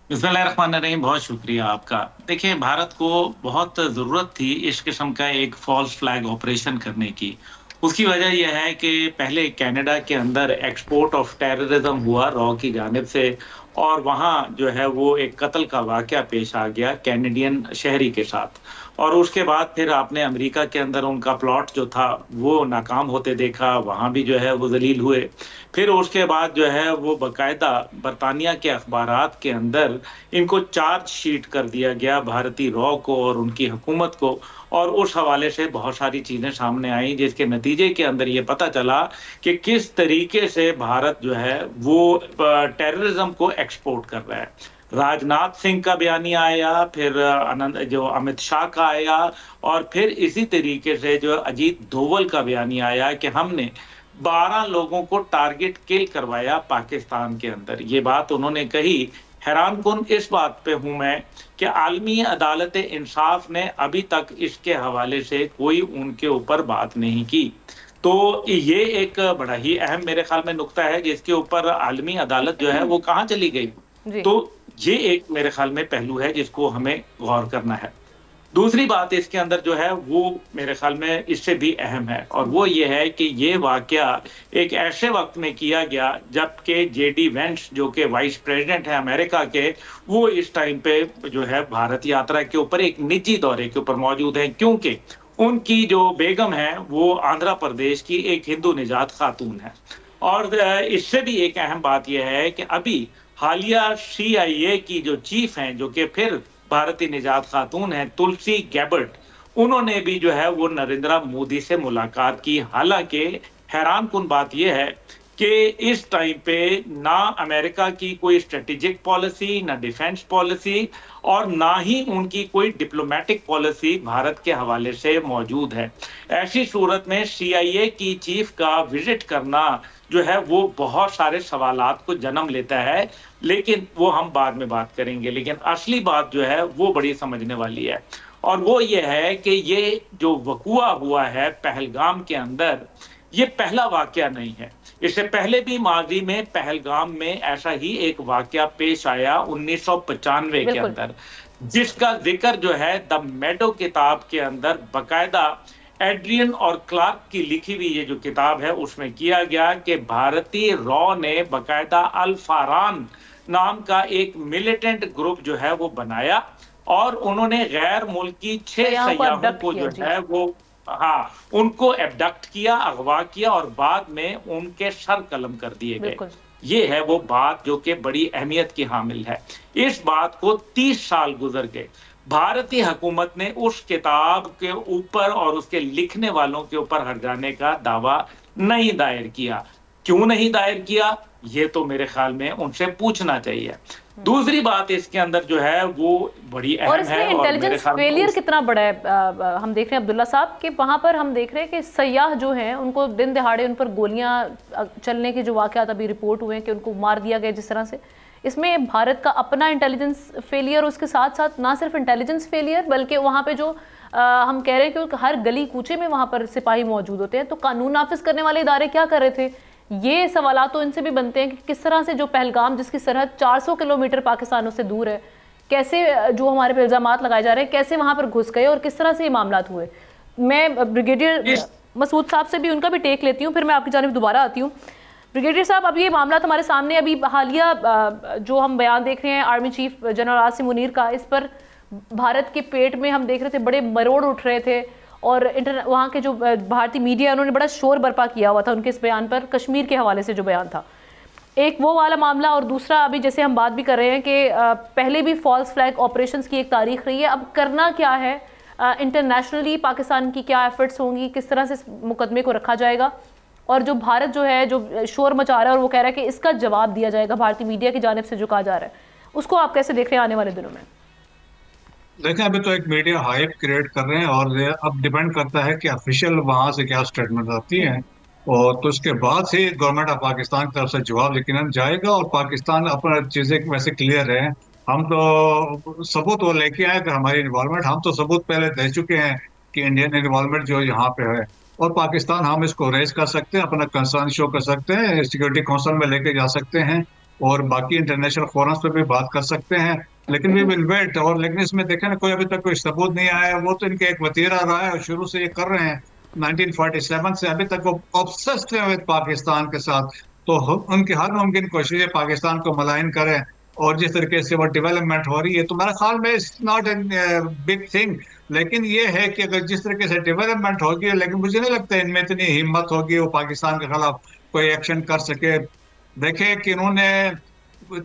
बिस्मिल्लाहिर्रहमानिर्रहीम, बहुत शुक्रिया आपका। देखिए, भारत को बहुत ज़रूरत थी इस किस्म का एक फॉल्स फ्लैग ऑपरेशन करने की। उसकी वजह यह है कि पहले कनाडा के अंदर एक्सपोर्ट ऑफ टेररिज्म हुआ रॉ की जानिब से, और वहाँ जो है वो एक कत्ल का वाक़या पेश आ गया कैनेडियन शहरी के साथ, और उसके बाद फिर आपने अमेरिका के अंदर उनका प्लॉट जो था वो नाकाम होते देखा, वहाँ भी जो है वो जलील हुए। फिर उसके बाद जो है वो बाकायदा बरतानिया के अखबारात के अंदर इनको चार्ज शीट कर दिया गया, भारतीय रॉ को और उनकी हुकूमत को, और उस हवाले से बहुत सारी चीज़ें सामने आई जिसके नतीजे के अंदर ये पता चला कि किस तरीके से भारत जो है वो टेररिज्म को एक्सपोर्ट कर रहा है। राजनाथ सिंह का बयानिया आया, फिर अमित शाह का आया, और फिर इसी तरीके से जो अजीत डोवल का बयानिया आया कि हमने 12 लोगों को टारगेट किल करवाया पाकिस्तान के अंदर। ये बात उन्होंने कही। हैरान कुन इस बात पे हूं मैं कि आलमी अदालत इंसाफ ने अभी तक इसके हवाले से कोई उनके ऊपर बात नहीं की। तो ये एक बड़ा ही अहम मेरे ख्याल में नुक्ता है जिसके ऊपर आलमी अदालत जो है वो कहाँ चली गई। तो ये एक मेरे ख्याल में पहलू है जिसको हमें गौर करना है। दूसरी बात इसके अंदर जो है वो मेरे ख्याल में इससे भी अहम है, और वो ये है कि ये वाकया एक ऐसे वक्त में किया गया जबकि जेडी वेंस जो कि वाइस प्रेसिडेंट है अमेरिका के, वो इस टाइम पे जो है भारत यात्रा के ऊपर एक निजी दौरे के ऊपर मौजूद है, क्योंकि उनकी जो बेगम है वो आंध्र प्रदेश की एक हिंदू निजात खातून है। और इससे भी एक अहम बात यह है कि अभी हालिया CIA की जो चीफ हैं, जो कि फिर भारतीय निजात खातून है तुलसी गैबर्ट, उन्होंने भी जो है वो नरेंद्र मोदी से मुलाकात की। हालांकि हैरान कुन बात यह है कि इस टाइम पे ना अमेरिका की कोई स्ट्रेटेजिक पॉलिसी, ना डिफेंस पॉलिसी, और ना ही उनकी कोई डिप्लोमेटिक पॉलिसी भारत के हवाले से मौजूद है। ऐसी सूरत में CIA की चीफ का विजिट करना जो है वो बहुत सारे सवालात को जन्म लेता है, लेकिन वो हम बाद में बात करेंगे। लेकिन असली बात जो है वो बड़ी समझने वाली है, और वो ये है कि ये जो वक़ुआ हुआ है पहलगाम के अंदर, ये पहला वाकया नहीं है। इससे पहले भी माजी में पहलगाम में ऐसा ही एक वाकया पेश आया 1995 के अंदर, जिसका जिक्र जो है द मेडो किताब के अंदर बाकायदा एड्रियन और क्लार्क की लिखी हुई ये जो किताब है उसमें किया गया कि भारतीय रॉ ने बाकायदा अल फारान नाम का एक मिलिटेंट ग्रुप जो है वो बनाया, और उन्होंने गैर मुल्की 6 सयाहों को जो है वो उनको एबडक्ट किया, अगवा किया, और बाद में उनके सर कलम कर दिए गए। ये है वो बात जो कि बड़ी अहमियत की हामिल है। इस बात को 30 साल गुजर गए, भारतीय हुकूमत ने उस किताब के ऊपर और उसके लिखने वालों के ऊपर हर्जाने का दावा नहीं दायर किया। क्यों नहीं दायर किया, ये तो मेरे ख्याल में उनसे पूछना चाहिए। दूसरी बात इसके अंदर जो है वो बड़ी अहम है, और इसमें इंटेलिजेंस फेलियर कितना बड़ा है। हम देख रहे हैं अब्दुल्ला साहब कि वहाँ पर हम देख रहे हैं कि सयाह जो हैं उनको दिन दहाड़े उन पर गोलियां चलने के जो वाक़यात अभी रिपोर्ट हुए हैं कि उनको मार दिया गया जिस तरह से, इसमें भारत का अपना इंटेलिजेंस फेलियर, उसके साथ साथ ना सिर्फ इंटेलिजेंस फेलियर बल्कि वहाँ पे जो हम कह रहे हैं कि हर गली कूचे में वहाँ पर सिपाही मौजूद होते हैं, तो कानून नाफिज करने वाले इदारे क्या कर रहे थे। ये सवाल तो इनसे भी बनते हैं कि किस तरह से जो पहलगाम जिसकी सरहद 400 किलोमीटर पाकिस्तानों से दूर है, कैसे जो हमारे पे इल्ज़ाम लगाए जा रहे हैं कैसे वहाँ पर घुस गए और किस तरह से ये मामला हुए। मैं ब्रिगेडियर मसूद साहब से भी उनका भी टेक लेती हूँ, फिर मैं आपकी जानिब दोबारा आती हूँ। ब्रिगेडियर साहब, अब ये मामला हमारे सामने अभी हालिया जो हम बयान देख रहे हैं army chief general Asim Munir का, इस पर भारत के पेट में हम देख रहे थे बड़े मरोड़ उठ रहे थे और वहाँ के जो भारतीय मीडिया उन्होंने बड़ा शोर बर्पा किया हुआ था उनके इस बयान पर, कश्मीर के हवाले से जो बयान था। एक वो वाला मामला और दूसरा अभी जैसे हम बात भी कर रहे हैं कि पहले भी फॉल्स फ्लैग ऑपरेशंस की एक तारीख रही है, अब करना क्या है, इंटरनेशनली पाकिस्तान की क्या एफर्ट्स होंगी, किस तरह से मुकदमे को रखा जाएगा, और जो भारत जो है जो शोर मचा रहा है और वो कह रहा है कि इसका जवाब दिया जाएगा भारतीय मीडिया की जानिब से जो कहा जा रहा है, उसको आप कैसे देख रहे हैं आने वाले दिनों में? देखें, अभी तो एक मीडिया हाइप क्रिएट कर रहे हैं और अब डिपेंड करता है कि ऑफिशियल वहां से क्या स्टेटमेंट आती है, और तो उसके बाद से गवर्नमेंट ऑफ पाकिस्तान की तरफ से जवाब यकीनन जाएगा। और पाकिस्तान अपना चीजें वैसे क्लियर है, हम तो सबूत वो लेके आए कि हमारी इन्वॉल्वमेंट, हम तो सबूत पहले दे चुके हैं कि इंडियन इन्वॉल्वमेंट जो यहाँ पे है, और पाकिस्तान हम इसको रेज कर सकते हैं, अपना कंसर्न शो कर सकते हैं, सिक्योरिटी काउंसिल में लेके जा सकते हैं और बाकी इंटरनेशनल फोरम्स पे भी बात कर सकते हैं, लेकिन वी विल वेट। और लेकिन इसमें देखें ना, कोई अभी तक कोई सबूत नहीं आया है, वो तो इनके एक वतीरा रहा है और शुरू से ये कर रहे हैं 1947 से अभी तक वो ऑब्सेस्ड है विद पाकिस्तान के साथ, तो उनकी हर मुमकिन कोशिश है पाकिस्तान को मलाइन करें। और जिस तरीके से वो डेवलपमेंट हो रही है तो मेरे ख्याल में it's not a big thing, लेकिन ये है कि अगर जिस तरीके से डेवलपमेंट होगी, लेकिन मुझे नहीं लगता इनमें इतनी हिम्मत होगी वो पाकिस्तान के खिलाफ कोई एक्शन कर सके। देखे कि इन्होंने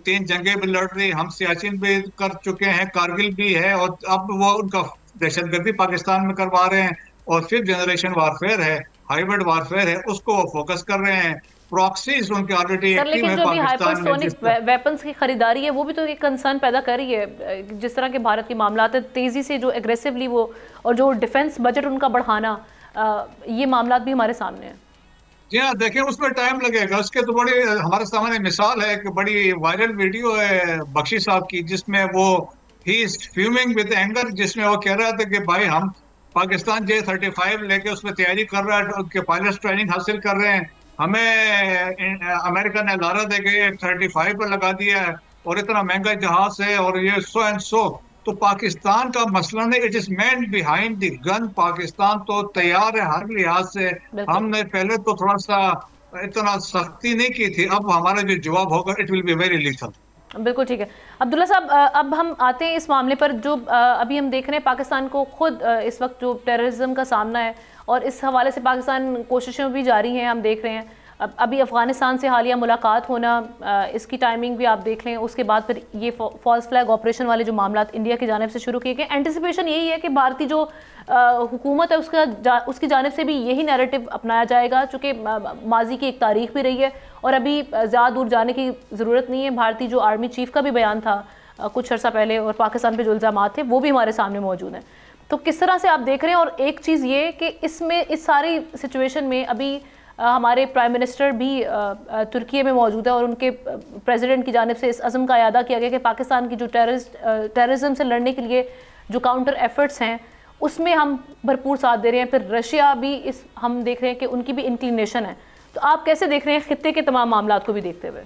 3 जंगें भी लड़ रही, हम सियाचिन भी कर चुके हैं, कारगिल भी है, और अब वो उनका दहशतगर्दी पाकिस्तान में करवा रहे हैं, और 5th जनरेशन वारफेयर है, हाइब्रिड वारफेयर है, उसको वो फोकस कर रहे हैं। प्रॉक्सीज उनके ऑलरेडी एक्टिव है पाकिस्तान में। हाइपरसोनिक वेपन्स की खरीदारी है वो भी तो एक कंसर्न पैदा कर रही है, जिस तरह के भारत के मामला है तेजी से जो एग्रेसिवली वो, और जो डिफेंस बजट उनका बढ़ाना, ये मामला भी हमारे सामने है। जी हाँ, देखिए उसमें टाइम लगेगा, उसके तो बड़ी हमारे सामने मिसाल है, एक बड़ी वायरल वीडियो है बख्शी साहब की, जिसमें वो he is fuming with anger, जिसमें वो कह रहा था कि भाई हम पाकिस्तान J-35 लेके उसमें तैयारी कर रहा है, उनके पायलट ट्रेनिंग हासिल कर रहे हैं, हमें अमेरिका ने लारा दे के F-35 पर लगा दिया है और इतना महंगा जहाज है और ये सो एंड सो। तो पाकिस्तान का मसला नहीं, it is man behind the gun. Pakistan तो तैयार है हर लिहाज से। हमने पहले तो थोड़ा सा इतना सख्ती नहीं की थी, अब हमारा जो जवाब होगा it will be very lethal. बिल्कुल ठीक है अब्दुल्ला साहब, अब हम आते हैं इस मामले पर जो अभी हम देख रहे हैं पाकिस्तान को खुद इस वक्त जो टेररिज्म का सामना है, और इस हवाले से पाकिस्तान कोशिशें भी जारी हैं, हम देख रहे हैं। अभी अफ़गानिस्तान से हालिया मुलाकात होना, इसकी टाइमिंग भी आप देख लें, उसके बाद फिर ये फॉल्स फ्लैग ऑपरेशन वाले जो मामला इंडिया की जानिब से शुरू किए गए। एंटिसिपेशन यही है कि भारतीय जो हुकूमत है उसकी जानिब से भी यही नैरेटिव अपनाया जाएगा, चूँकि माजी की एक तारीख भी रही है और अभी ज़्यादा दूर जाने की ज़रूरत नहीं है। भारतीय जो आर्मी चीफ का भी बयान था कुछ अर्सा पहले, और पाकिस्तान पे जो इल्ज़ाम थे वो भी हमारे सामने मौजूद हैं। तो किस तरह से आप देख रहे हैं? और एक चीज़ ये कि इसमें इस सारी सिचुएशन में अभी हमारे प्राइम मिनिस्टर भी तुर्की में मौजूद है और उनके प्रेसिडेंट की जानिब से इस अज़म का अदा किया गया कि पाकिस्तान की जो टेररिज्म से लड़ने के लिए जो काउंटर एफर्ट्स हैं उसमें हम भरपूर साथ दे रहे हैं। फिर रशिया भी इस हम देख रहे हैं कि उनकी भी इंक्लिनेशन है। तो आप कैसे देख रहे हैं खित्ते के तमाम मामला को भी देखते हुए?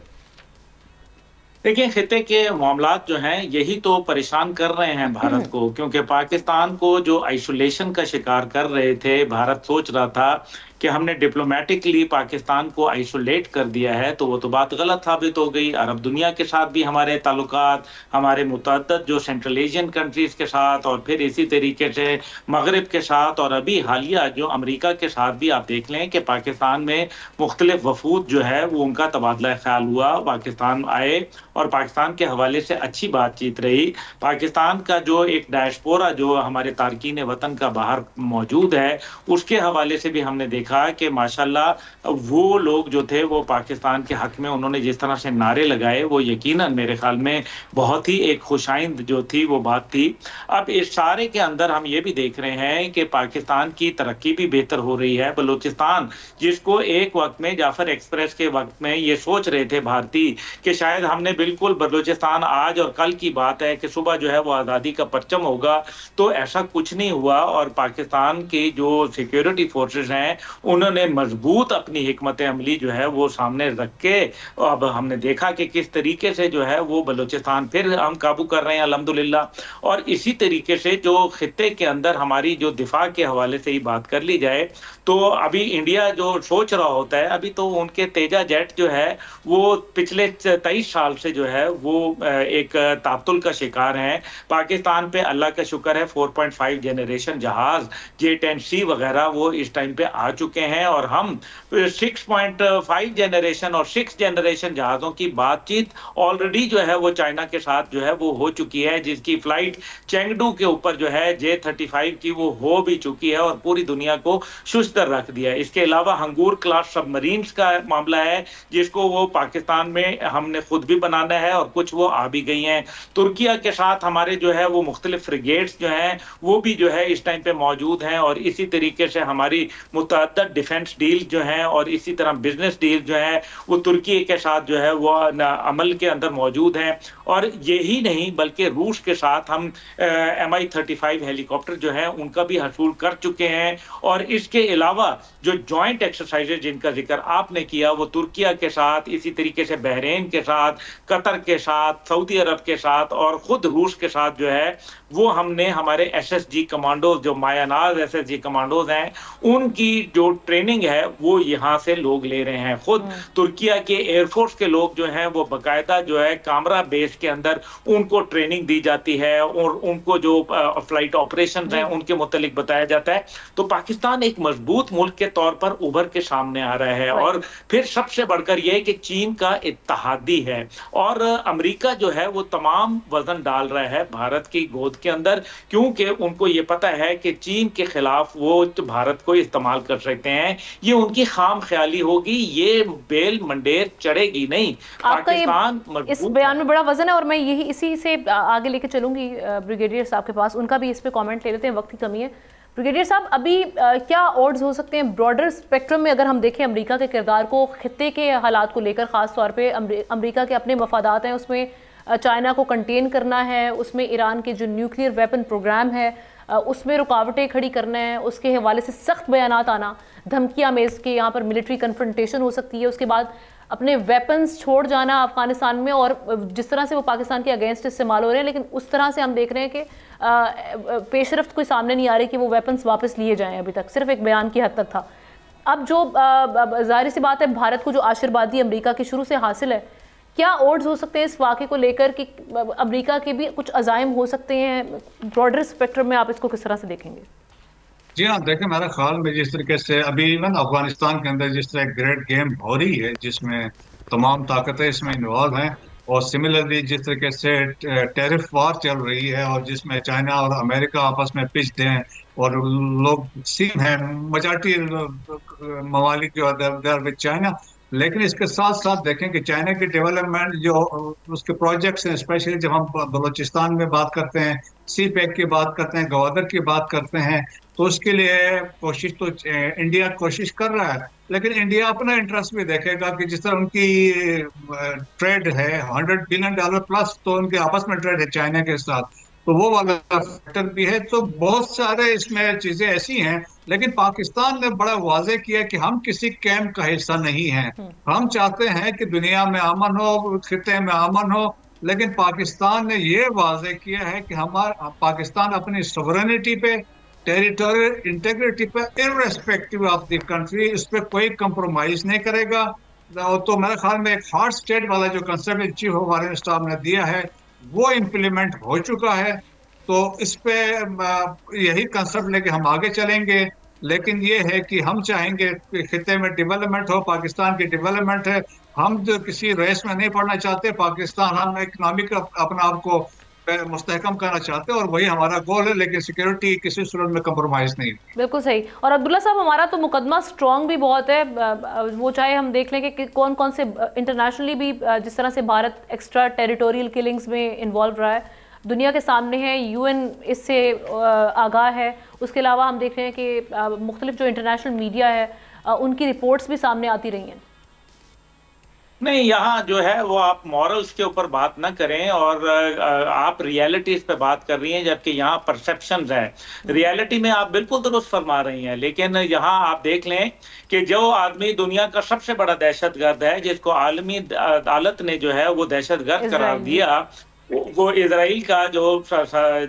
देखिए, खिते के मामलात जो हैं यही तो परेशान कर रहे हैं भारत को, क्योंकि पाकिस्तान को जो आइसोलेशन का शिकार कर रहे थे, भारत सोच रहा था कि हमने डिप्लोमेटिकली पाकिस्तान को आइसोलेट कर दिया है, तो वो तो बात गलत साबित हो गई। अरब दुनिया के साथ भी हमारे ताल्लुकात, हमारे मुतअद्दिद जो सेंट्रल एशियन कंट्रीज़ के साथ, और फिर इसी तरीके से मगरिब के साथ, और अभी हालिया जो अमेरिका के साथ भी आप देख लें कि पाकिस्तान में मुख्तलिफ वफूद जो है वो उनका तबादला ख्याल हुआ, पाकिस्तान आए और पाकिस्तान के हवाले से अच्छी बातचीत रही। पाकिस्तान का जो एक डायस्पोरा जो हमारे तारकीन वतन का बाहर मौजूद है, उसके हवाले से भी हमने देखा कि माशाल्लाह वो लोग जो थे वो पाकिस्तान के हक में उन्होंने जिस तरह से नारे लगाए, वो यकीनन मेरे ख्याल में बहुत ही एक खुशाइंद जो थी वो बात थी। अब इस सारे के अंदर हम ये भी देख रहे हैं कि पाकिस्तान की तरक्की भी बेहतर हो रही है। बलूचिस्तान, जिसको एक वक्त में जाफर एक्सप्रेस के वक्त में ये सोच रहे थे भारतीय कि शायद हमने बिल्कुल बलूचिस्तान आज और कल की बात है कि सुबह जो है वो आज़ादी का परचम होगा, तो ऐसा कुछ नहीं हुआ। और पाकिस्तान की जो सिक्योरिटी फोर्सेस हैं उन्होंने मजबूत अपनी हिकमत अमली जो है वो सामने रख के, अब हमने देखा कि किस तरीके से जो है वो बलूचिस्तान फिर हम काबू कर रहे हैं अल्हम्दुलिल्लाह। और इसी तरीके से जो खित्ते के अंदर हमारी जो दिफा के हवाले से ही बात कर ली जाए तो अभी इंडिया जो सोच रहा होता है, अभी तो उनके तेजा जेट जो है वो पिछले 23 साल से जो है वो एक तातुल का शिकार है। पाकिस्तान पे अल्लाह का शुक्र है 4.5 जनरेशन जहाज J-10C वगैरह वो इस टाइम पे आ चुके हैं और हम 6.5 जनरेशन और 6 जनरेशन जहाज़ों की बातचीत ऑलरेडी जो है वो चाइना के साथ जो है वो हो चुकी है, जिसकी फ्लाइट चेंगडू के ऊपर जो है J-35 की वो हो भी चुकी है और पूरी दुनिया को सुस्तर रख दिया है। इसके अलावा हंगूर क्लास सबमरीन्स का मामला है जिसको वो पाकिस्तान में हमने खुद भी बनाना है और कुछ वो आ भी गई हैं। तुर्किया के साथ हमारे जो है वो मुख्तलिफ फ्रिगेट्स जो हैं वो भी जो है इस टाइम पे मौजूद हैं और इसी तरीके से हमारी मुतअद्दिद डिफेंस डील जो हैं और इसी तरह बिजनेस डील जो है वो तुर्की के साथ जो है वो अमल के अंदर मौजूद हैं। और यही नहीं बल्कि रूस के साथ हम Mi-35 हेलीकॉप्टर जो है उनका भी हसूल कर चुके हैं। और इसके अलावा जो जॉइंट एक्सरसाइजेज जिनका जिक्र आपने किया वो तुर्किया के साथ, इसी तरीके से बहरीन के साथ, कतर के साथ, सऊदी अरब के साथ और खुद रूस के साथ जो है वो हमने हमारे SSG कमांडोज जो मायानाज SSG कमांडोज हैं उनकी जो ट्रेनिंग है वो यहाँ से लोग ले रहे हैं। खुद तुर्किया के एयरफोर्स के लोग जो हैं वो बाकायदा जो है कामरा बेस के अंदर उनको ट्रेनिंग दी जाती है और उनको जो फ्लाइट ऑपरेशन हैं उनके मुतालिक बताया जाता है। तो पाकिस्तान एक मजबूत मुल्क के तौर पर उभर के सामने आ रहा है। और फिर सबसे बढ़कर यह कि चीन का इत्तेहादी है और अमेरिका जो है वो तमाम वजन डाल रहा है भारत की गोद के अंदर, क्योंकि उनको ये पता है कि चीन के खिलाफ वो भारत को इस्तेमाल कर सकते हैं। ये उनकी खाम ख्याली होगी, ये बेल मंडेर चढ़ेगी नहीं। पाकिस्तान इस बयान में बड़ा वजन है और मैं यही इसी से आगे लेके चलूंगी ब्रिगेडियर साहब के पास, उनका भी इस पे कमेंट ले लेते हैं, वक्त की कमी है। ब्रिगेडियर साहब, अभी क्या ऑड्स हो सकते हैं ब्रॉडर स्पेक्ट्रम में, अगर हम देखें अमेरिका के किरदार को खित्ते के हालात को लेकर, ख़ास तौर पे अमेरिका के अपने मफादात हैं, उसमें चाइना को कंटेन करना है, उसमें ईरान के जो न्यूक्लियर वेपन प्रोग्राम है उसमें रुकावटें खड़ी करना है, उसके हवाले से सख्त बयानात आना, धमकियाँ मेज़ के यहाँ पर मिलिट्री कन्फ्रंटेशन हो सकती है, उसके बाद अपने वेपन्स छोड़ जाना अफगानिस्तान में और जिस तरह से वो पाकिस्तान के अगेंस्ट इस्तेमाल हो रहे हैं, लेकिन उस तरह से हम देख रहे हैं कि पेशरफ्त कोई सामने नहीं आ रही कि वो वेपन्स वापस लिए जाएं। अभी तक सिर्फ एक बयान की हद तक था। अब जो जाहिर सी बात है भारत को जो आशीर्वादी अमेरिका की शुरू से हासिल है, क्या ओड्स हो सकते हैं इस वाक़े को लेकर कि अमेरिका के भी कुछ अज़ाइम हो सकते हैं ब्रॉडर स्पेक्ट्रम में? आप इसको किस तरह से देखेंगे? जी हाँ, देखिए मेरे ख्याल में जिस तरीके से अभी इवन अफगानिस्तान के अंदर जिस तरह ग्रेट गेम हो रही है जिसमें तमाम ताकतें इसमें इन्वॉल्व हैं और सिमिलरली जिस तरीके से टैरिफ वार चल रही है और जिसमें चाइना और अमेरिका आपस में पिछते हैं और लोग सीन हैं मेजॉरिटी ममालिक जो विद चाइना, लेकिन इसके साथ साथ देखें कि चाइना की डेवलपमेंट जो उसके प्रोजेक्ट्स हैं, स्पेशली जब हम बलूचिस्तान में बात करते हैं, CPEC की बात करते हैं, गवादर की बात करते हैं, तो उसके लिए कोशिश तो इंडिया कोशिश कर रहा है, लेकिन इंडिया अपना इंटरेस्ट भी देखेगा कि जिस तरह उनकी ट्रेड है $100 बिलियन प्लस, तो उनके आपस में ट्रेड है चाइना के साथ, तो वो वाला फैक्टर भी है। तो बहुत सारे इसमें चीजें ऐसी हैं, लेकिन पाकिस्तान ने बड़ा वाजे किया कि हम किसी कैंप का हिस्सा नहीं हैं। हम चाहते हैं कि दुनिया में अमन हो, खित्ते में अमन हो, लेकिन पाकिस्तान ने ये वाजे किया है कि पाकिस्तान अपनी सोवरेनिटी पे, टेरिटोरियल इंटेग्रिटी पे, इररेस्पेक्टिव ऑफ द कंट्री, इस पे कोई कंप्रोमाइज नहीं करेगा। तो मेरे ख्याल में एक हार्ड स्टेट वाला जो concept chief of army staff ने दिया है वो इम्प्लीमेंट हो चुका है। तो इस पे यही कंसेप्ट लेके हम आगे चलेंगे, लेकिन ये है कि हम चाहेंगे कि खित्ते में डेवलपमेंट हो, पाकिस्तान की डेवलपमेंट है, हम जो किसी रेस में नहीं पड़ना चाहते, पाकिस्तान हम इकनॉमिक अपना आप को मुस्तहकम करना चाहते हैं और वही हमारा गोल है, लेकिन सिक्योरिटी किसी सूरत में कंप्रोमाइज नहीं। बिल्कुल सही। और अब्दुल्ला साहब, हमारा तो मुकदमा स्ट्रॉन्ग भी बहुत है, वो चाहे हम देख लें कि कौन कौन से इंटरनेशनली भी जिस तरह से भारत एक्स्ट्रा टेरिटोरियल किलिंग्स में इन्वॉल्व रहा है, दुनिया के सामने है, UN इससे आगाह है। उसके अलावा हम देख रहे हैं कि मुख्तलिफ जो इंटरनेशनल मीडिया है उनकी रिपोर्ट्स भी सामने आती रही हैं। नहीं, यहाँ जो है वो आप मॉरल्स के ऊपर बात ना करें और आप रियलिटीज पे बात कर रही हैं, जबकि यहाँ परसेप्शंस है। रियलिटी में आप बिल्कुल दुरुस्त फरमा रही हैं, लेकिन यहाँ आप देख लें कि जो आदमी दुनिया का सबसे बड़ा दहशतगर्द है, जिसको आलमी अदालत ने जो है वो दहशतगर्द करार दिया, वो इजराइल का जो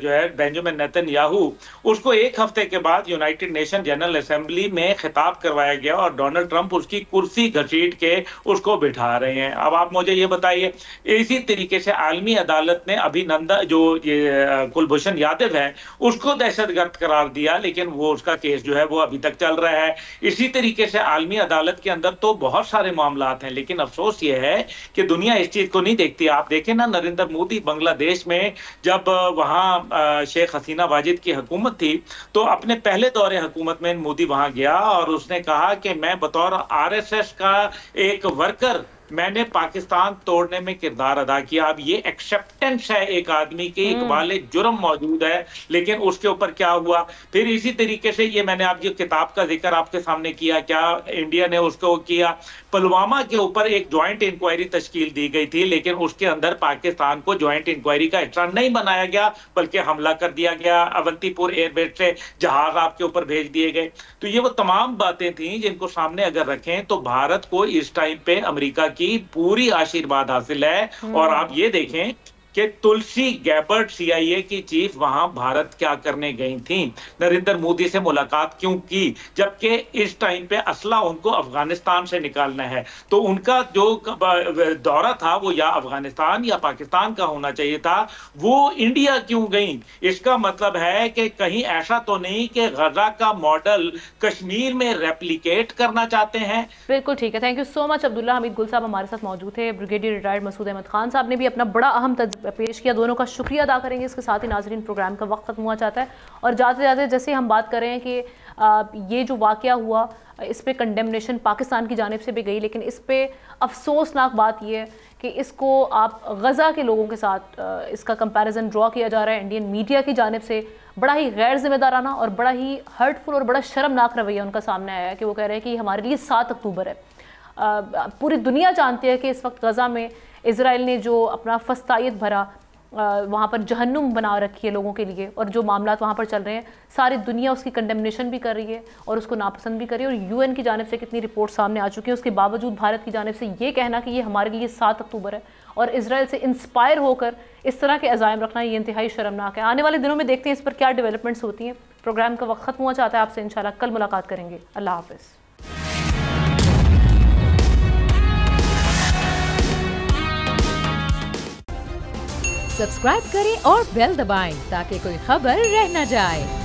है बेंजामिन नेतन्याहू, उसको एक हफ्ते के बाद यूनाइटेड नेशन जनरल असेंबली में खिताब करवाया गया और डोनाल्ड ट्रंप उसकी कुर्सी घसीट के उसको बिठा रहे हैं। अब आप मुझे ये बताइए, इसी तरीके से आलमी अदालत ने अभिनंदन जो ये कुलभूषण यादव है उसको दहशतगर्द करार दिया, लेकिन वो उसका केस जो है वो अभी तक चल रहा है। इसी तरीके से आलमी अदालत के अंदर तो बहुत सारे मामला हैं, लेकिन अफसोस ये है कि दुनिया इस चीज को नहीं देखती। आप देखें ना, नरेंद्र मोदी बांग्लादेश में जब वहां शेख हसीना वाजिद की हुकूमत थी, तो अपने पहले दौरे हुकूमत में मोदी वहां गया और उसने कहा कि मैं बतौर आरएसएस का एक वर्कर मैंने पाकिस्तान तोड़ने में किरदार अदा किया। अब ये एक्सेप्टेंस है एक आदमी की, इकबाल जुर्म मौजूद है, लेकिन उसके ऊपर क्या हुआ। फिर इसी तरीके से ये मैंने आपकी किताब का जिक्र आपके सामने किया, क्या इंडिया ने उसको किया। पुलवामा के ऊपर एक ज्वाइंट इंक्वायरी तश्कील दी गई थी, लेकिन उसके अंदर पाकिस्तान को ज्वाइंट इंक्वायरी का हिस्सा नहीं बनाया गया, बल्कि हमला कर दिया गया। अवंतीपुर एयरबेस से जहाज आपके ऊपर भेज दिए गए। तो ये वो तमाम बातें थी जिनको सामने अगर रखें तो भारत को इस टाइम पे अमेरिका की पूरी आशीर्वाद हासिल है। और आप ये देखें कि तुलसी गैबर्ट सीआईए की चीफ वहां भारत क्या करने गई थी, नरेंद्र मोदी से मुलाकात क्यों की, जबकि इस टाइम पे असला उनको अफगानिस्तान से निकालना है। तो उनका जो दौरा था वो या अफगानिस्तान या पाकिस्तान का होना चाहिए था, वो इंडिया क्यों गई। इसका मतलब है कि कहीं ऐसा तो नहीं कि गजा का मॉडल कश्मीर में रेप्लिकेट करना चाहते हैं। बिल्कुल ठीक है, thank you so much Abdullah Hamid गुल साहब हमारे साथ मौजूद थे। ब्रिगेडियर रिटायर्ड मसूद अहमद खान साहब ने भी अपना बड़ा अहम पेश किया, दोनों का शुक्रिया अदा करेंगे। इसके साथ ही नाजरीन प्रोग्राम का वक्त खत्म हुआ चाहता है और जाते जाते जैसे हम बात कर रहे हैं कि ये जो वाकया हुआ इस पे कंडेमनेशन पाकिस्तान की जानिब से भी गई, लेकिन इस पे अफसोसनाक बात यह है कि इसको आप गज़ा के लोगों के साथ इसका कंपैरिजन ड्रॉ किया जा रहा है इंडियन मीडिया की जानिब से। बड़ा ही गैर जिम्मेदाराना और बड़ा ही हर्टफुल और बड़ा शर्मनाक रवैया उनका सामने आया है कि वो कह रहे हैं कि हमारे लिए 7 अक्टूबर है। पूरी दुनिया जानती है कि इस वक्त गज़ा में इज़राइल ने जो अपना फस्तायत भरा वहाँ पर जहन्नुम बना रखी है लोगों के लिए, और जो मामला वहाँ पर चल रहे हैं सारी दुनिया उसकी कंडेमनेशन भी कर रही है और उसको नापसंद भी कर रही है। और यूएन की जानिब से कितनी रिपोर्ट सामने आ चुकी है, उसके बावजूद भारत की जानिब से ये कहना कि ये हमारे लिए 7 अक्टूबर है और इजराइल से इंस्पायर होकर इस तरह के अज़ाइम रखना ये इंतहाई शर्मनाक है। आने वाले दिनों में देखते हैं इस पर क्या डेवलपमेंट्स होती हैं। प्रोग्राम का वक्त खत्म हुआ चाहता है, आपसे इंशाल्लाह कल मुलाकात करेंगे। अल्लाह हाफ़िज़। सब्सक्राइब करें और बेल दबाएं ताकि कोई खबर रह न जाए।